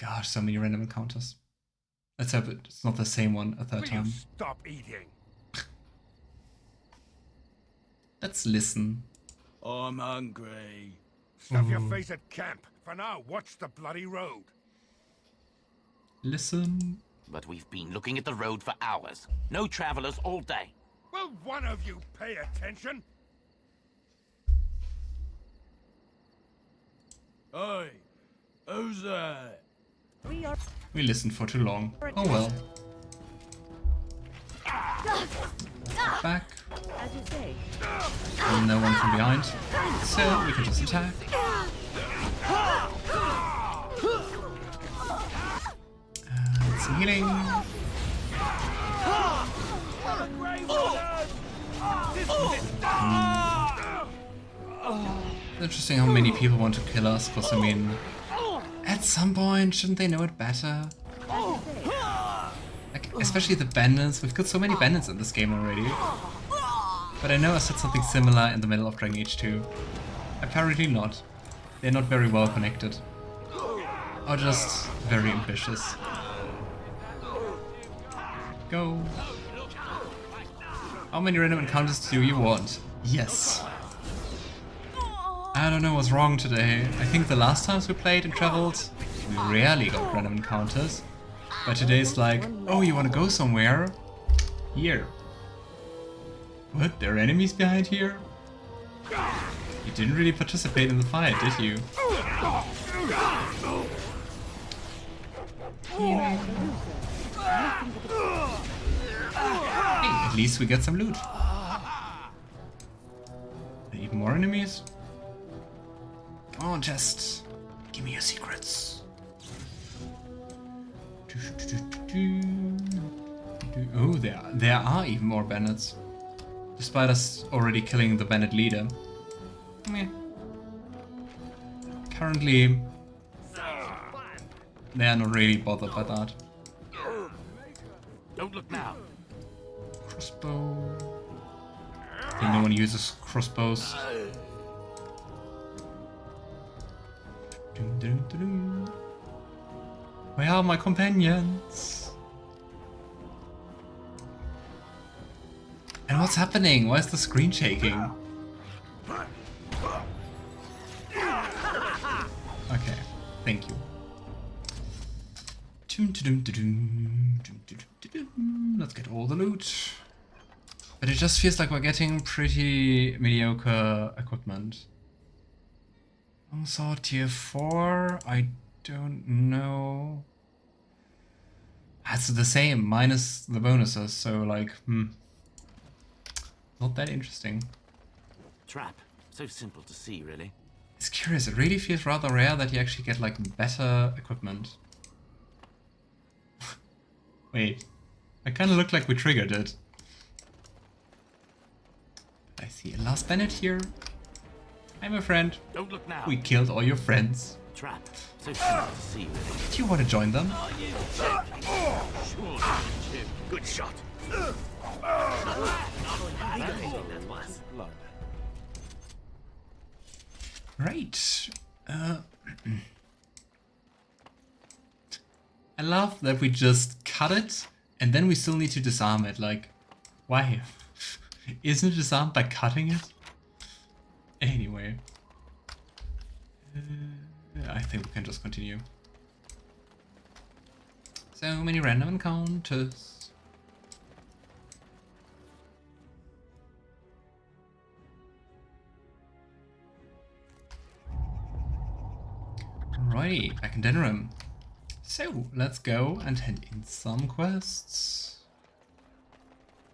Gosh, so many random encounters. Let's hope it's not the same one a third time. Stop eating. Let's listen. I'm hungry. Stuff your face at camp. For now, watch the bloody road. Listen. But we've been looking at the road for hours. No travelers all day. Will one of you pay attention? Hey, who's that? We listened for too long. Oh well. Back. As you say. And no one from behind. So we can just attack. Some healing. Interesting how many people want to kill us, because I mean, at some point, shouldn't they know it better? Like, especially the bandits. We've got so many bandits in this game already. But I know I said something similar in the middle of Dragon Age 2. Apparently not. They're not very well connected. Or just very ambitious. Go. How many random encounters do you want? Yes. I don't know what's wrong today. I think the last times we played and traveled, we rarely got random encounters. But today's like, oh, you want to go somewhere? Here. What? There are enemies behind here? You didn't really participate in the fight, did you? Hey, at least we get some loot. Are there even more enemies? Come on, just give me your secrets. Oh, there are even more bandits. Despite us already killing the bandit leader. Meh. Currently, they are not really bothered by that. Don't look now. Crossbow. I think no one uses crossbows. Where are my companions? And what's happening? Why is the screen shaking? Okay, thank you. Let's get all the loot. But it just feels like we're getting pretty mediocre equipment. Also, tier 4, I don't know. That's the same, minus the bonuses, so like, not that interesting. Trap. So simple to see, really. It's curious, it really feels rather rare that you actually get like better equipment. Wait, I kinda look like we triggered it. I see a last bandit here. I'm a friend. Don't look now. We killed all your friends. Trap. So simple to see, really. Do you want to join them? Good shot. Right. I love that we just cut it and then we still need to disarm it. Like, why? Isn't it disarmed by cutting it? Anyway. I think we can just continue. So many random encounters. Alrighty, back in Denerim. So, let's go and hand in some quests.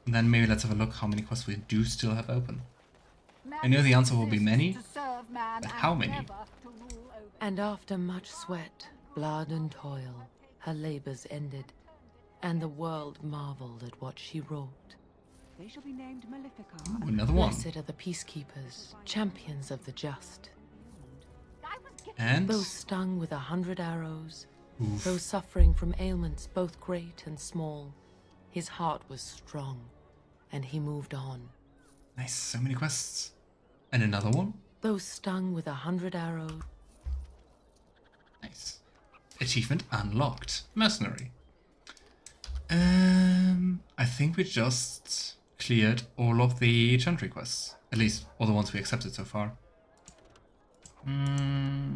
And then maybe let's have a look how many quests we do still have open. I know the answer will be many, but how many? And after much sweat, blood and toil, her labors ended, and the world marveled at what she wrought. They shall be named Malefica. Ooh, another one. Blessed are the peacekeepers, champions of the just. And Those stung with 100 arrows, oof. those suffering from ailments both great and small. His heart was strong, and he moved on. Nice, so many quests. And another one? Those stung with 100 arrows. Nice. Achievement unlocked. Mercenary. I think we just cleared all of the chantry quests. At least all the ones we accepted so far. I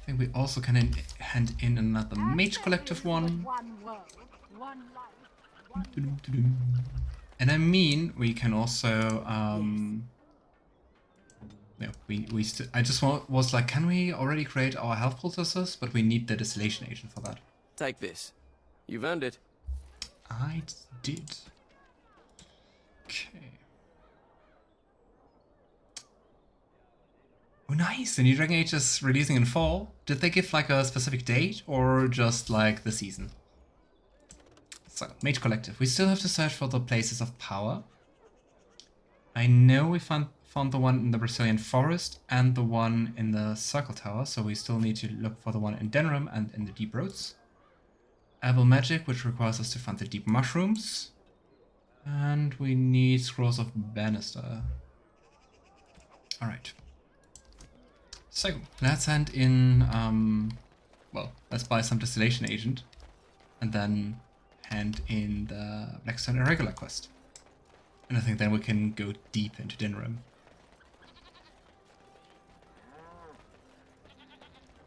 think we also can hand in another Mage Collective one. And I mean, we can also, no, I just was like, can we already create our health poultices? But we need the distillation agent for that. Take this. You've earned it. I did. Okay. Oh, nice! The new Dragon Age is releasing in fall. Did they give like a specific date or just like the season? So, Mage Collective. We still have to search for the places of power. I know we found the one in the Brazilian forest and the one in the Circle Tower, so we still need to look for the one in Denram and in the Deep Roads. Herbal Magic, which requires us to find the Deep Mushrooms. And we need Scrolls of Bannister. Alright. So, let's hand in, well, let's buy some Distillation Agent. And then hand in the Blackstone Irregular quest. And I think then we can go deep into Dinram.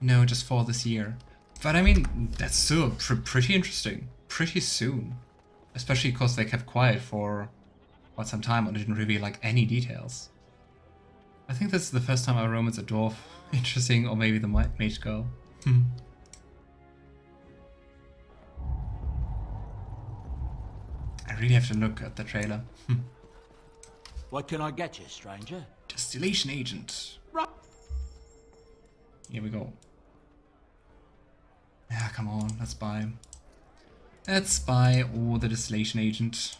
No, just for this year. But I mean, that's still pretty interesting. Pretty soon. Especially because they kept quiet for quite some time and didn't reveal like any details. I think this is the first time our romance a dwarf. Interesting, or maybe the mage girl. I really have to look at the trailer. What can I get you, stranger? Distillation agent. Right. Here we go. Yeah, come on, let's buy. Let's buy all the distillation agent.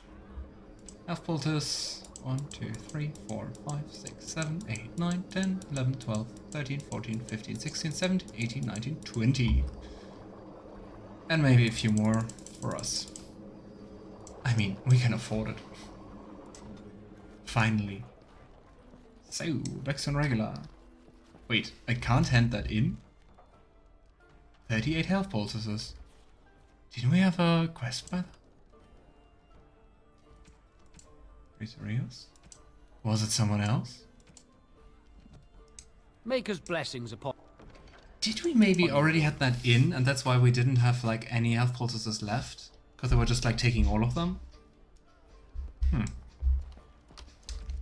Health poultice. 1, 2, 3, 4, 5, 6, 7, 8, 9, 10, 11, 12, 13, 14, 15, 16, 17, 18, 19, 20. And maybe a few more for us. I mean, we can afford it. Finally. So, Blackstone Regular. Wait, I can't hand that in? 38 health poultices. Didn't we have a quest by that? Rios? Was it someone else? Maker's blessings upon... Did we maybe already had that in and that's why we didn't have like any health poultices left? Because they were just like taking all of them?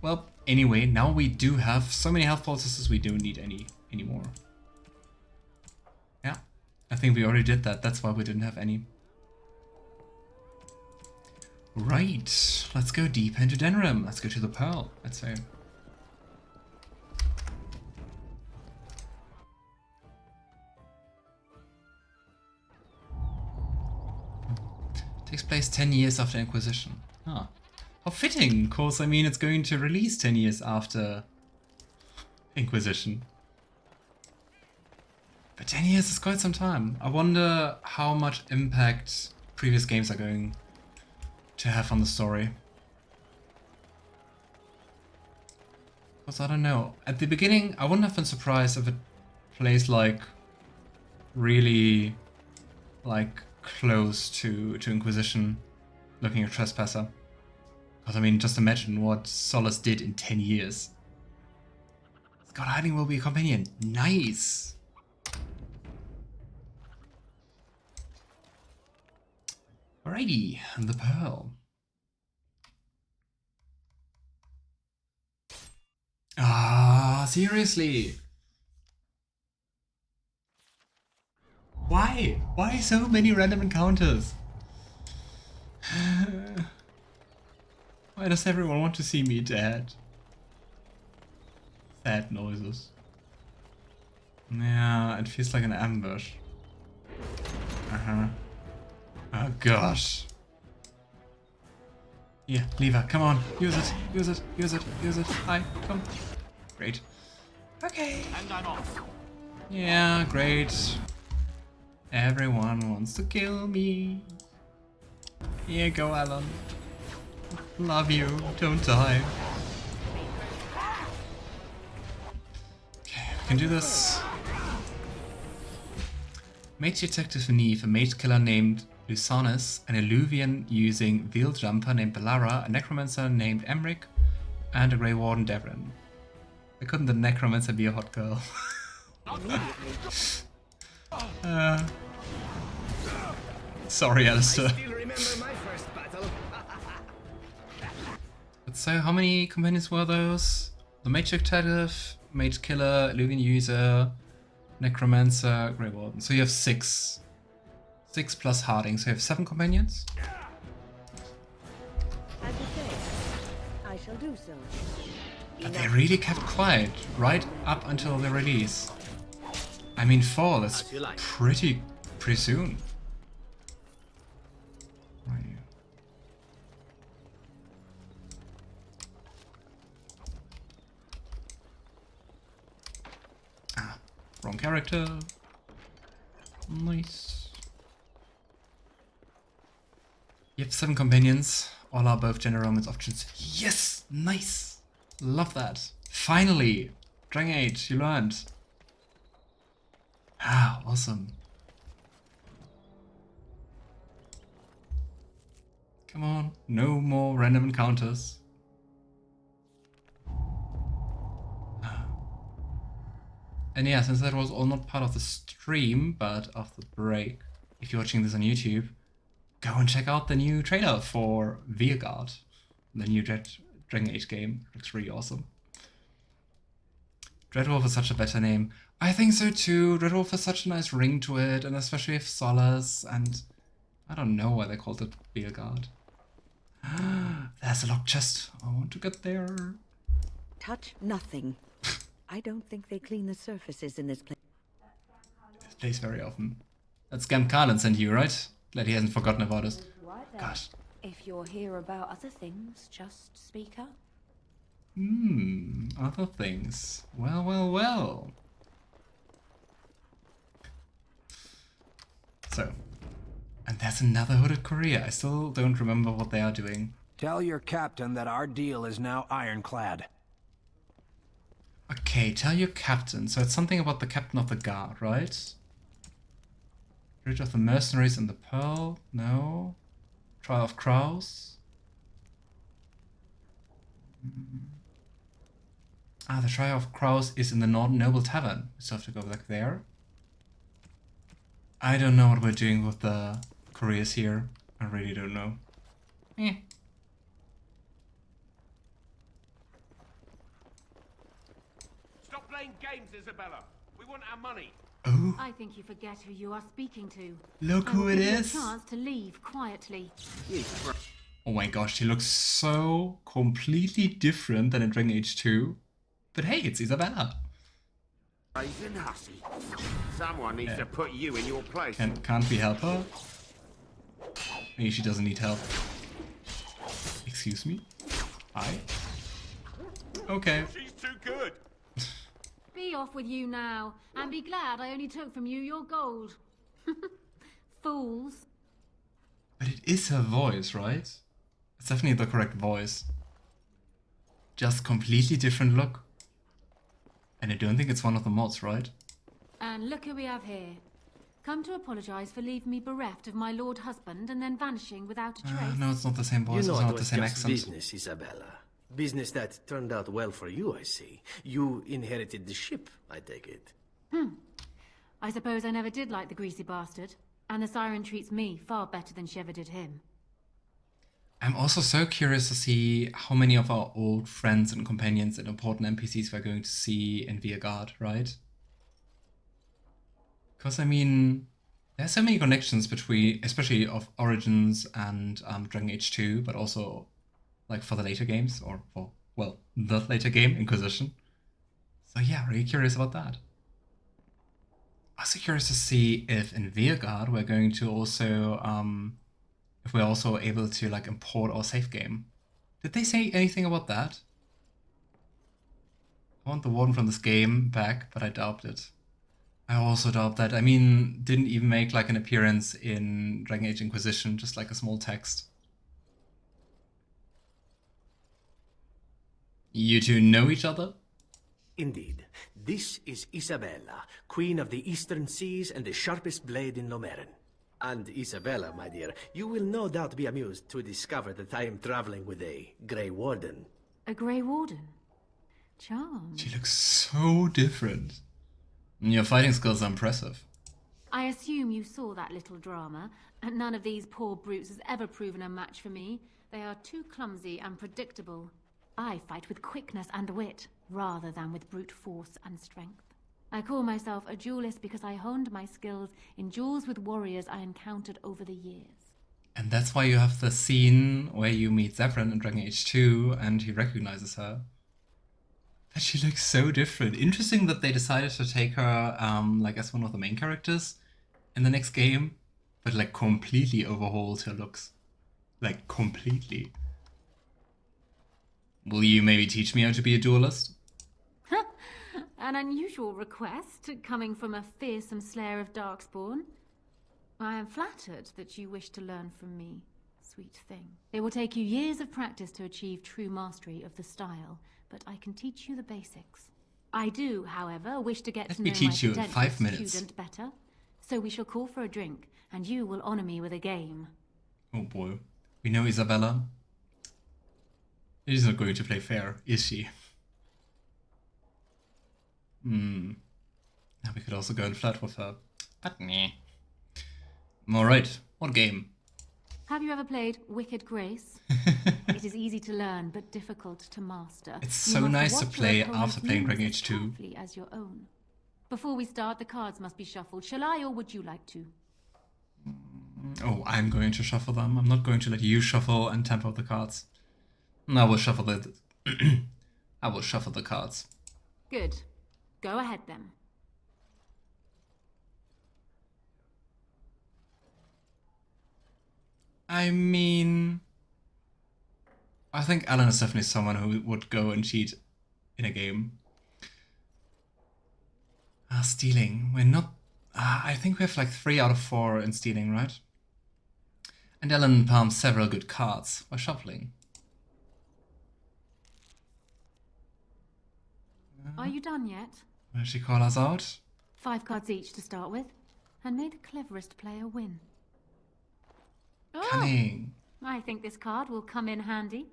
Well, anyway, now we do have so many health poultices we don't need any anymore. Yeah, I think we already did that. That's why we didn't have any. Right, let's go deep into Denram. Let's go to the Pearl, let's say. Takes place 10 years after Inquisition. Ah, how fitting, cause I mean it's going to release 10 years after Inquisition. But 10 years is quite some time. I wonder how much impact previous games are going to have on the story. Because I don't know. At the beginning, I wouldn't have been surprised if it plays like really like close to Inquisition, looking at Trespasser. Because I mean, just imagine what Solace did in 10 years. God Hiding will be a companion. Nice! Alrighty, and the Pearl. Ah, seriously? Why? Why so many random encounters? Why does everyone want to see me dead? Sad noises. Yeah, it feels like an ambush. Oh gosh. Yeah, lever, come on, use it, use it, use it, use it. Hi, come. Great. Okay. And I'm off. Yeah, great. Everyone wants to kill me. Here go, Alan. Love you, don't die. Okay, we can do this. Mage Detective Neve, a mage killer named Lucanus, an Illuvian using Veil Jumper named Bellara, a necromancer named Emric, and a Grey Warden Zevran. Why couldn't the necromancer be a hot girl? Sorry, Alistair. But so, how many companions were those? The Mage Detective, Mage Killer, Illuvian User, Necromancer, Grey Warden. So you have 6. 6 plus Harding, so you have 7 companions? As you say, I shall do so. But they really kept quiet, right up until the release. I mean 4, that's pretty soon. Where are you? Ah, wrong character. Nice. You have 7 companions, all are both general romance options. Yes! Nice! Love that. Finally! Dragon Age, you learned. Ah, awesome. Come on, no more random encounters. And yeah, since that was all not part of the stream, but of the break, if you're watching this on YouTube, go and check out the new trailer for Veerguard, the new Dragon Age game. Looks really awesome. Dreadwolf is such a better name. I think so too. Dreadwolf has such a nice ring to it, and especially with Solace, and I don't know why they called it Veerguard. There's a locked chest. I want to get there. Touch nothing. I don't think they clean the surfaces in this place. This place very often. That's Scamp Carlin sent you, right? Glad he hasn't forgotten about us. Gosh. If you're here about other things, just speak up. Other things. Well, well, well. So, and there's another hooded courier. I still don't remember what they are doing. Tell your captain that our deal is now ironclad. Okay, tell your captain. So it's something about the captain of the guard, right? Rid of the mercenaries and the pearl? No. Trial of Crows? Ah, the Trial of Crows is in the Northern Noble Tavern. We still have to go back there. I don't know what we're doing with the couriers here. I really don't know. Stop playing games, Isabela. We want our money. Oh. I think you forget who you are speaking to. Look who it is. A chance to leave quietly. Oh my gosh, he looks so completely different than in Dragon Age 2. But hey, it's Isabela. Someone needs to put you in your place. Can't we help her? Maybe she doesn't need help. Excuse me? Hi? Okay. She's too good. Be off with you now, and be glad I only took from you your gold. Fools. But it is her voice, right? It's definitely the correct voice. Just completely different look. And I don't think it's one of the mods, right? And look who we have here. Come to apologize for leaving me bereft of my lord husband and then vanishing without a trace. No, it's not the same voice, You know, it's not it the was same just accent. business, Isabela. Business that turned out well for you, I see. You inherited the ship, I take it. I suppose I never did like the greasy bastard. And the siren treats me far better than she ever did him. I'm also so curious to see how many of our old friends and companions and important NPCs we're going to see in Veerguard, right? Because, I mean, there's so many connections between, especially of Origins and Dragon Age 2, but also, like, for the later games, or for, well, the later game, Inquisition. So yeah, really curious about that. Also curious to see if in Veerguard we're going to also, if we're also able to, like, import our save game. Did they say anything about that? I want the Warden from this game back, but I doubt it. I also doubt that. I mean, didn't even make, like, an appearance in Dragon Age Inquisition, just like a small text. You two know each other? Indeed. This is Isabela, Queen of the Eastern Seas and the sharpest blade in Lomerin. And Isabela, my dear, you will no doubt be amused to discover that I am traveling with a Grey Warden. A Grey Warden? Charmed. She looks so different. Your fighting skills are impressive. I assume you saw that little drama, and none of these poor brutes has ever proven a match for me. They are too clumsy and predictable. I fight with quickness and wit, rather than with brute force and strength. I call myself a duelist because I honed my skills in duels with warriors I encountered over the years. And that's why you have the scene where you meet Zevran in Dragon Age 2 and he recognizes her. But she looks so different. Interesting that they decided to take her like as one of the main characters in the next game, but like completely overhauled her looks. Like completely. Will you maybe teach me how to be a duelist? An unusual request, coming from a fearsome slayer of Darkspawn. I am flattered that you wish to learn from me, sweet thing. It will take you years of practice to achieve true mastery of the style, but I can teach you the basics. I do, however, wish to get to know my potential student better, so we shall call for a drink, and you will honor me with a game. Oh boy. We know Isabela. She's not going to play fair, is she? Now we could also go and flirt with her. But nah. Alright, what game? Have you ever played Wicked Grace? It is easy to learn, but difficult to master. It's so nice to play after playing Dragon Age 2. As your own. Before we start, the cards must be shuffled. Shall I, or would you like to? Oh, I'm going to shuffle them. I'm not going to let you shuffle and temper the cards. I will shuffle the... I will shuffle the cards. Good. Go ahead then. I mean... I think Alan is definitely someone who would go and cheat in a game. Stealing. We're not... I think we have like 3 out of 4 in stealing, right? And Alan palms several good cards while shuffling. Are you done yet? Will she call us out? 5 cards each to start with, and may the cleverest player win. Cunning. Oh, I think this card will come in handy.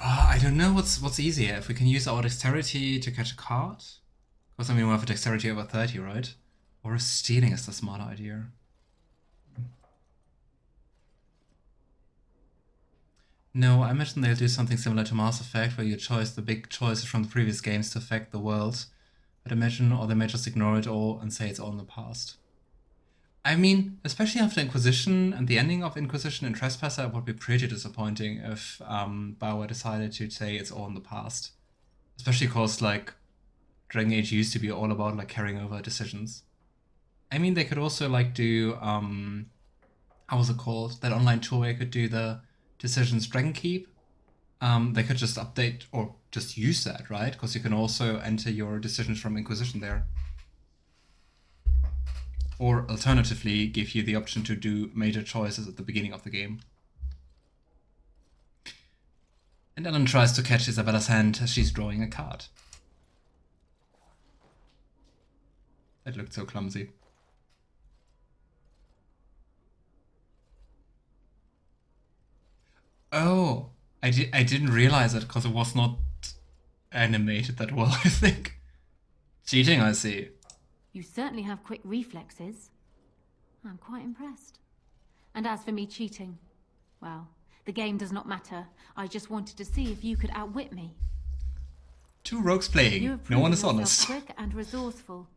I don't know what's easier. If we can use our dexterity to catch a card? Because I mean we have a dexterity over 30, right? Or stealing is the smarter idea. No, I imagine they'll do something similar to Mass Effect, where you choose the big choices from the previous games to affect the world. I'd imagine, or they may just ignore it all and say it's all in the past. I mean, especially after Inquisition and the ending of Inquisition and Trespasser, it would be pretty disappointing if BioWare decided to say it's all in the past. Especially because, like, Dragon Age used to be all about, like, carrying over decisions. I mean, they could also, like, do, how was it called? That online tool where you could do the decisions Dragon Keep. They could just update or just use that, right? Because you can also enter your decisions from Inquisition there. Or alternatively, give you the option to do major choices at the beginning of the game. And Ellen tries to catch Isabela's hand as she's drawing a card. That looked so clumsy. Oh, I didn't realize it because it was not animated that well, I think. Cheating, I see. You certainly have quick reflexes. I'm quite impressed. And as for me cheating, well, the game does not matter. I just wanted to see if you could outwit me. 2 rogues playing. No one is honest. Quick and resourceful,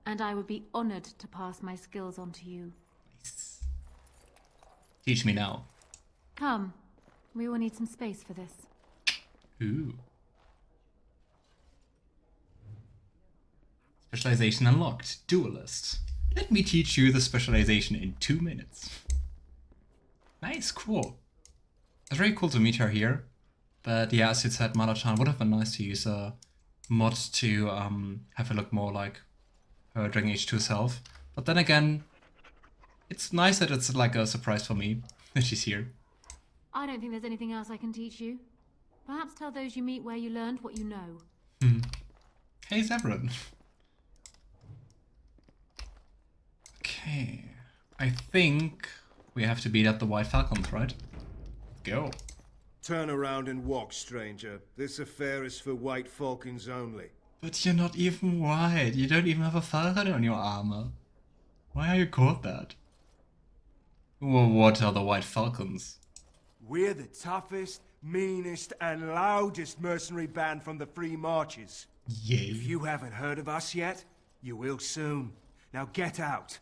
and I would be honored to pass my skills on to you. Nice. Teach me now. Come, we will need some space for this. Ooh. Specialization unlocked. Duelist. Let me teach you the specialization in 2 minutes. Nice, cool. It's very cool to meet her here. But yeah, as you said, Mala-chan would have been nice to use a mod to have her look more like her Dragon Age 2 self. But then again, It's nice that it's like a surprise for me that she's here. I don't think there's anything else I can teach you. Perhaps tell those you meet where you learned what you know. Hey, Zevran. Okay. I think we have to beat up the White Falcons, right? Go. Turn around and walk, stranger. This affair is for White Falcons only. But you're not even white. You don't even have a falcon on your armor. Why are you called that? Well, what are the White Falcons? We're the toughest, meanest, and loudest mercenary band from the Free Marches. Yay. If you haven't heard of us yet, you will soon. Now get out.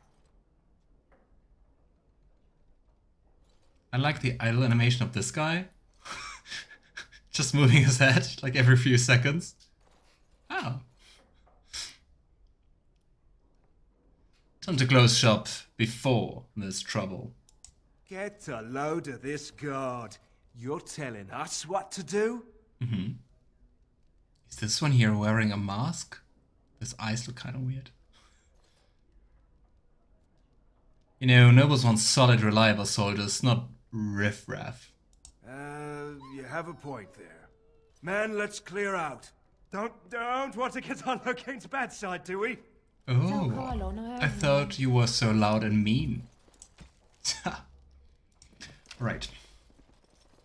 I like the idle animation of this guy. Just moving his head like every few seconds. Oh. Time to close shop before there's trouble. Get a load of this guard. You're telling us what to do? Mm-hmm. Is this one here wearing a mask? His eyes look kind of weird. You know, nobles want solid, reliable soldiers, not riff-raff. You have a point there. Man, let's clear out. Don't want to get on Locane's bad side, do we? Oh, I thought you were so loud and mean. Right.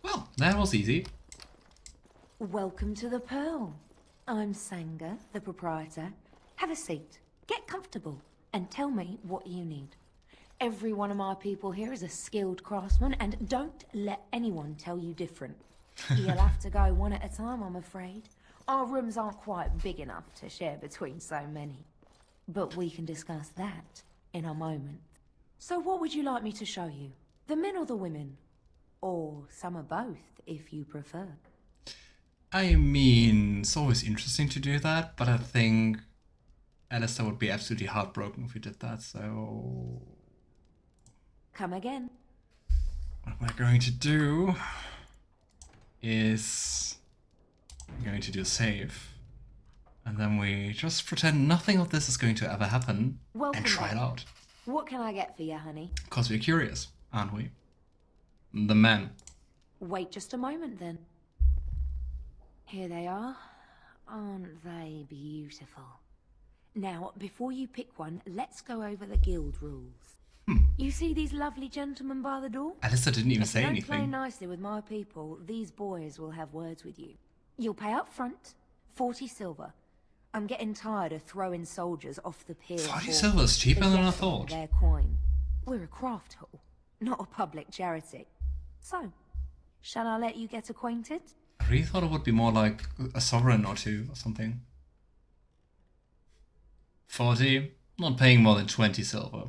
Well, that was easy. Welcome to the Pearl. I'm Sanga, the proprietor. Have a seat, get comfortable, and tell me what you need. Every one of my people here is a skilled craftsman, and don't let anyone tell you different. You'll have to go one at a time, I'm afraid. Our rooms aren't quite big enough to share between so many. But we can discuss that in a moment. So what would you like me to show you? The men or the women? Or some of both, if you prefer. I mean, it's always interesting to do that, but I think Alistair would be absolutely heartbroken if we did that, so... Come again. What we're going to do is... we're going to do a save. And then we just pretend nothing of this is going to ever happen and try it out. What can I get for you, honey? Because we're curious, aren't we? The men. Wait just a moment, then. Here they are. Aren't they beautiful? Now, before you pick one, let's go over the guild rules. You see these lovely gentlemen by the door? Alistair didn't even say If you don't play anything. nicely with my people, these boys will have words with you. You'll pay up front, 40 silver. I'm getting tired of throwing soldiers off the pier. 40 silver is cheaper than I thought. Their coin. We're a craft hall, not a public charity. So, shall I let you get acquainted? I really thought it would be more like a sovereign or two or something. 40? Not paying more than 20 silver.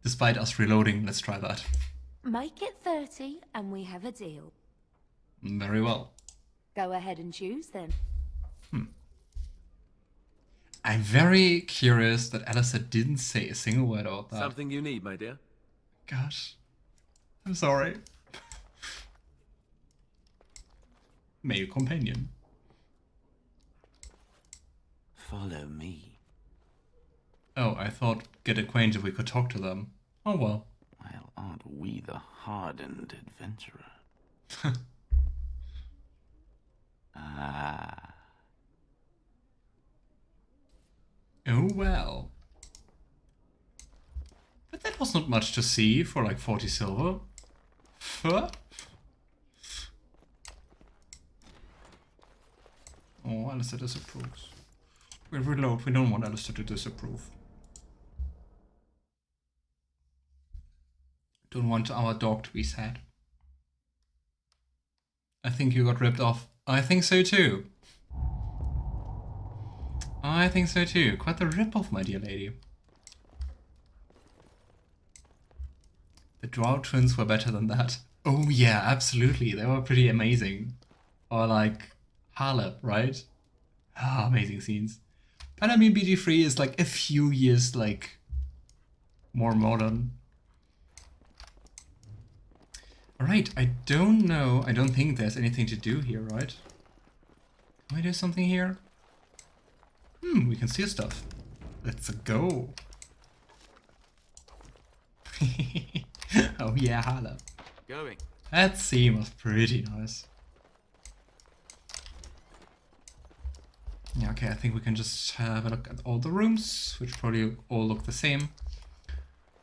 Despite us reloading, let's try that. Make it 30 and we have a deal. Very well. Go ahead and choose then. I'm very curious that Alistair didn't say a single word about that. Something you need, my dear? Gosh. I'm sorry. Male companion. Follow me. Oh, I thought get acquainted we could talk to them. Oh well. Well, aren't we the hardened adventurer? Ah. Oh well. But that was not much to see for like 40 silver. Huh? Oh, Alistair disapproves. We reload, we don't want Alistair to disapprove. Don't want our dog to be sad. I think you got ripped off. I think so too. I think so too. Quite the rip-off, my dear lady. The Drow twins were better than that. Oh yeah, absolutely. They were pretty amazing. Or like Harlep, right? Ah, amazing scenes. But I mean, BG3 is like a few years like more modern. Alright, I don't know. I don't think there's anything to do here, right? Can we do something here? We can steal stuff. Let's go. Oh yeah, Hala. Going. That scene was pretty nice. Yeah, okay, I think we can just have a look at all the rooms, which probably all look the same.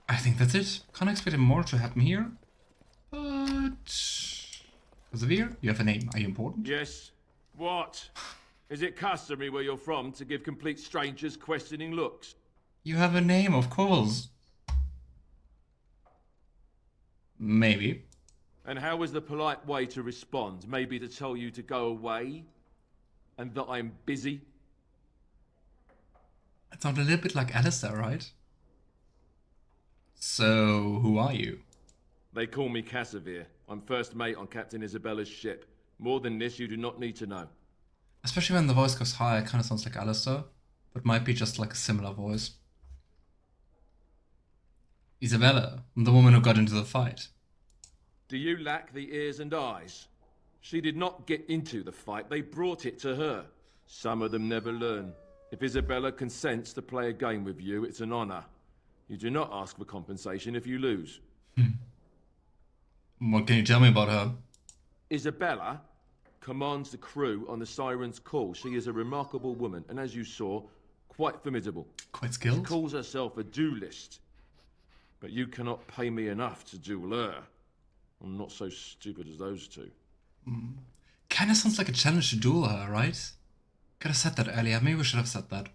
I think that's it. Can't expect more to happen here. But... Xavier, you have a name. Are you important? Yes. What? Is it customary where you're from to give complete strangers questioning looks? You have a name, of course. Maybe. And how is the polite way to respond? Maybe to tell you to go away? And that I'm busy? It sounds a little bit like Alistair, right? So, who are you? They call me Cassavir. I'm first mate on Captain Isabela's ship. More than this, you do not need to know. Especially when the voice goes high, it kind of sounds like Alistair. But might be just like a similar voice. Isabela, the woman who got into the fight. Do you lack the ears and eyes? She did not get into the fight, they brought it to her. Some of them never learn. If Isabela consents to play a game with you, it's an honor. You do not ask for compensation if you lose. What can you tell me about her? Isabela commands the crew on the Siren's call. She is a remarkable woman, and as you saw, quite formidable. Quite skilled? She calls herself a duelist. But you cannot pay me enough to duel her. I'm not so stupid as those two. Kinda sounds like a challenge to duel her, right? Could have said that earlier. Maybe we should have said that.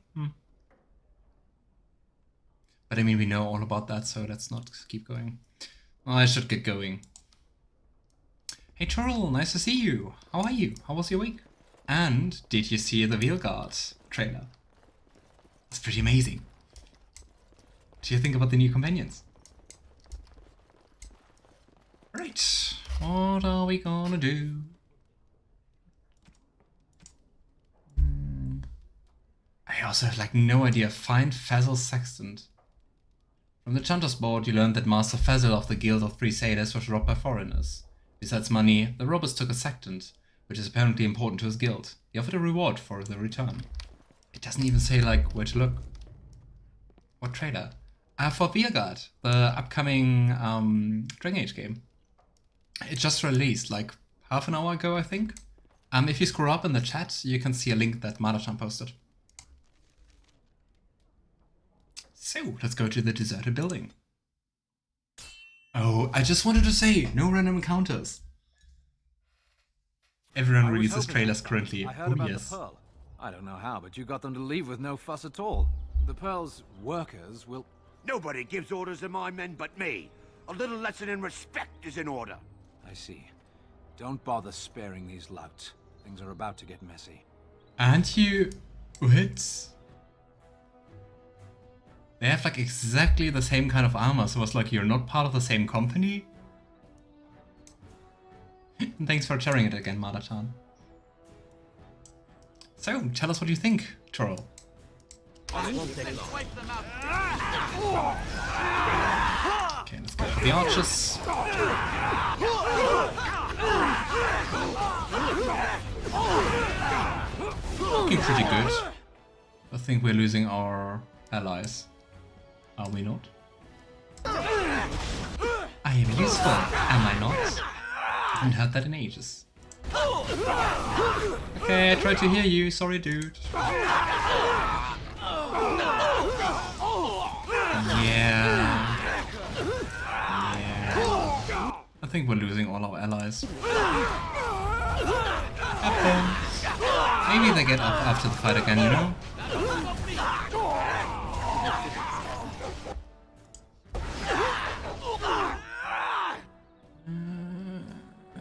But I mean, we know all about that, so let's not keep going. Well, I should get going. Hey Troll, nice to see you. How are you? How was your week? And did you see the Veilguard trailer? It's pretty amazing. What do you think about the new companions? Right, what are we gonna do? I also have like no idea. Find Fazil's Sextant. From the Chanter's board, you learned that Master Fazil of the Guild of Three Sailors was robbed by foreigners. Besides money, the robbers took a sextant, which is apparently important to his guild. He offered a reward for the return. It doesn't even say like where to look. What trailer? For Veilguard, the upcoming Dragon Age game. It just released like half an hour ago, I think. If you scroll up in the chat, you can see a link that Madachan posted. So, let's go to the deserted building. Oh, I just wanted to say, no random encounters. Everyone releases trailers currently. I heard about the Pearl. I don't know how, but you got them to leave with no fuss at all. The Pearl's workers will... Nobody gives orders to my men but me. A little lesson in respect is in order. I see. Don't bother sparing these louts. Things are about to get messy. Aren't you... What? They have like exactly the same kind of armor, so it's like you're not part of the same company? Thanks for sharing it again, Madachan. So, tell us what you think, Troll. Okay, let's go for the archers. Looking pretty good. I think we're losing our allies. Are we not? I am useful, am I not? I haven't heard that in ages. Okay, I tried to hear you, sorry dude. Yeah. I think we're losing all our allies. Maybe they get up after the fight again, you know?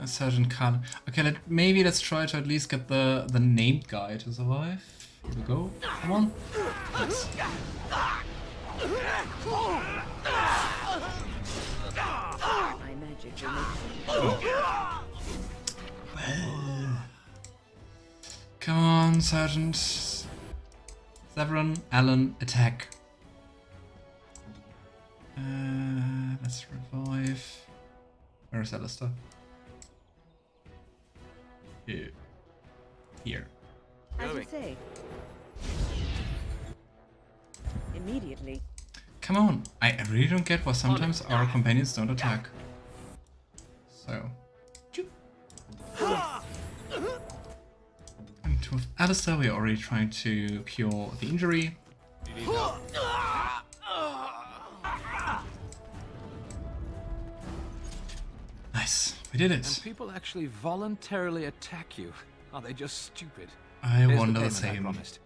A certain color. Okay, maybe let's try to at least get the named guy to survive. Here we go. Come on. Yes. Oh. Come on, Sergeant. Zevran, Alan, attack. Let's revive. Where is Alistair? Here. Here. As you say. Immediately. Come on, I really don't get why sometimes our companions don't attack. So... And with Alistair, we're already trying to cure the injury. Nice, we did it. And people actually voluntarily attack you. Are they just stupid? I Here's wonder the payment I same. promised.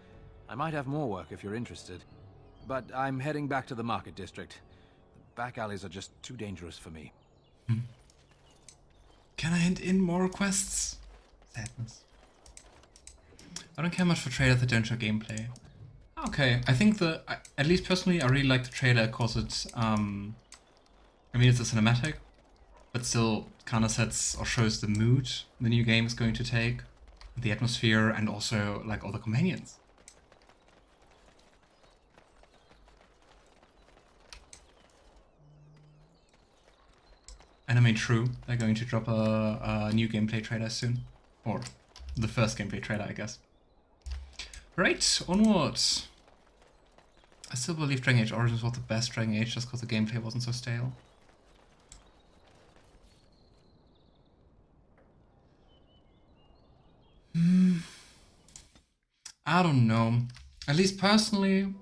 I might have more work if you're interested. But I'm heading back to the market district. The back alleys are just too dangerous for me. Can I hint in more quests? Sadness. I don't care much for trailers that don't show gameplay. Okay, I think at least personally, I really like the trailer because it, I mean, it's a cinematic, but still kind of sets or shows the mood the new game is going to take, the atmosphere, and also like all the companions. And I mean, true, they're going to drop a new gameplay trailer soon. Or the first gameplay trailer, I guess. Right, onwards. I still believe Dragon Age Origins was the best Dragon Age just because the gameplay wasn't so stale. I don't know. At least personally,